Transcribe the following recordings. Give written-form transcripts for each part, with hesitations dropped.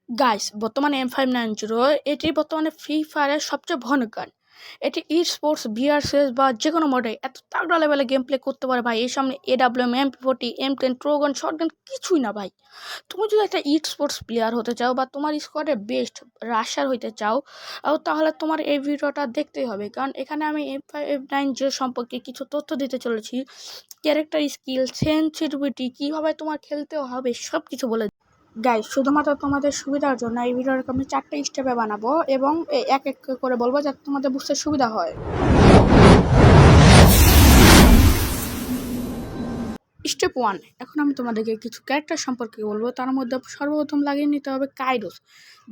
Guys, বর্তমানে M590 এটি বর্তমানে ফ্রি ফায়ারের সবচেয়ে ভয়ানক গান। এটি ই স্পোর্টস, বিআরসিএস বা যে কোনো মোডে এত তাগড়া লেভেলে গেম প্লে করতে পারে ভাই। এর সামনে AWM, MP40, M10, ট্রোগন, শটগান কিছুই না ভাই। তুমি যদি একটা ই স্পোর্টস প্লেয়ার হতে চাও বা তোমার স্কোয়াডের বেস্ট রাশার হইতে চাও, তাহলে তোমার এই ভিডিওটা দেখতেই হবে, কারণ এখানে আমি M590 সম্পর্কে কিছু তথ্য দিতে চলেছি। ক্যারেক্টার স্কিল, সেনসিটিভিটি, কীভাবে তোমার খেলতে হবে সব কিছু বলে। গাইস, শুধুমাত্র তোমাদের সুবিধার জন্য এই ভিডিওটাকে আমি 4টা স্টেপে বানাবো এবং এক এক করে বলবো যাতে তোমাদের বুঝতে সুবিধা হয়। স্টেপ 1, এখন আমি তোমাদেরকে কিছু ক্যারেক্টার সম্পর্কে বলবো। তার মধ্যে সর্বপ্রথম লাগিয়ে নিতে হবে কাইরোস,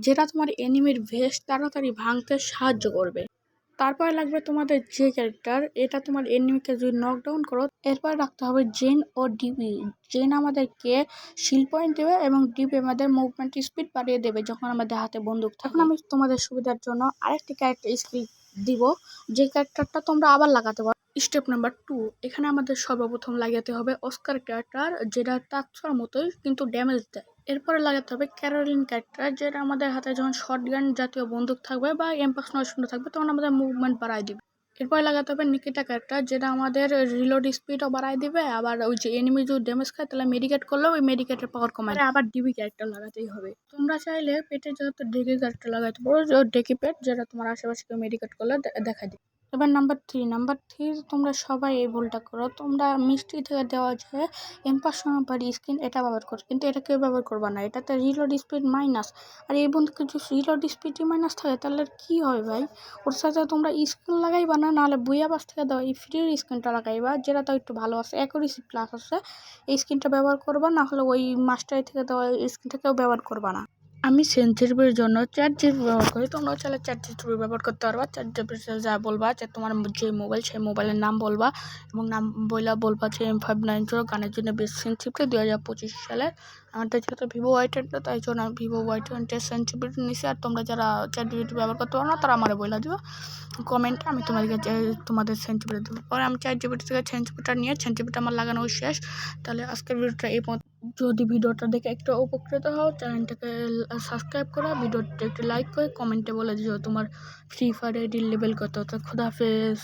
যেটা তোমার এনিমির ভেস্ট তাড়াতাড়ি ভাঙতে সাহায্য করবে। তারপরে লাগবে তোমাদের যে ক্যারেক্টার, এটা তোমার এনিমিকে যদি নকডাউন করো। এরপর রাখতে হবে জেন ও ডিবি। জেন আমাদেরকে শিল পয়েন্ট দেবে এবং ডিবি আমাদের মুভমেন্ট স্পিড বাড়িয়ে দেবে যখন আমাদের হাতে বন্দুক থাকে। এখন আমি তোমাদের সুবিধার জন্য আরেকটি ক্যারেক্টার স্কিল দিব, যে ক্যারেক্টারটা তোমরা আবার লাগাতে পারো। স্টেপ নাম্বার 2, এখানে আমাদের সর্বপ্রথম লাগাতে হবে অস্কার ক্যারেক্টার, যেটা টাকছার মতোই কিন্তু ড্যামেজ দেয়। এরপরে লাগাতে হবে ক্যারোলিন ক্যারেক্টার, যেটা আমাদের হাতে যখন শটগান জাতীয় বন্দুক থাকবে বা M590 থাকবে তখন আমাদের মুভমেন্ট বাড়ায় দিবে। এরপরে লাগাতে হবে নিকিটা ক্যারেক্টার, যেটা আমাদের রিলোড স্পিডও বাড়ায় দিবে। আবার ওই যে এনিমি যদি ড্যামেজ খায় তাহলে মেডিকেট করলেও ওই মেডিকেটের পাওয়ার কমায়। আবার ডিবি ক্যারেক্টার লাগাতেই হবে। তোমরা চাইলে পেটে যত ডেকি ক্যারেক্টার লাগাতে পারো, ডেকি পেট, যেটা তোমার আশেপাশে কেউ মেডিকেট করলে দেখা দিবে। এবার নাম্বার থ্রি, তোমরা সবাই এই ভুলটা করো। তোমরা মিষ্টি থেকে দেওয়া যে M590 স্কিন এটা ব্যবহার করো, কিন্তু এটা কেউ ব্যবহার করবা না। এটাতে রিলোড স্পিড মাইনাস, আর এই বন্ধুকে যদি রিলোড স্পিডই মাইনাস থাকে তাহলে কি হবে ভাই? ওর সাথে তোমরা স্কিন লাগাইবা না, নাহলে বুয়াবাস থেকে দেওয়া এই ফ্রির স্কিনটা লাগাইবা, যেটা তো একটু ভালো আছে, অ্যাকুরেসি প্লাস আছে। এই স্কিনটা ব্যবহার করবা, না হলে ওই মাস্টারি থেকে দেওয়া এই স্কিনটাকেও ব্যবহার করবা না। আমি সেনজিটিভির জন্য ChatGPT ব্যবহার করি। তোমরাও চাইলে ChatGPT ব্যবহার করতে পারবা। ChatGPT যা বলবা, যে তোমার যে মোবাইল, সেই মোবাইলের নাম বলবা এবং নাম বলবা যে M590 গানের জন্য বেস্ট সেনজিটিভিটি 2025 সালের। আমাদের যেহেতু VivoY20, তাই জন্য আমি VivoY20 সেনজিটিভিটি নিছি। আর তোমরা যারা ChatGPT ব্যবহার করতে পারো না তারা আমার বলে দিও কমেন্টে, আমি তোমাদেরকে তোমাদের সেনজিটিভিটি দেবো। পরে আমি ChatGPT থেকে সেনজিটিভিটা নিয়ে সেনজিটিভিটা আমার লাগানো শেষ। তাহলে আজকের ভিডিওটা এই পর্যন্ত। যদি ভিডিওটা দেখে একটু উপকৃত হও, চ্যানেলটাকে সাবস্ক্রাইব করো, ভিডিওটা একটু লাইক করে কমেন্টে বলে দিও তোমার ফ্রি ফায়ার আইডির লেভেল কত। তো খোদাহাফেজ।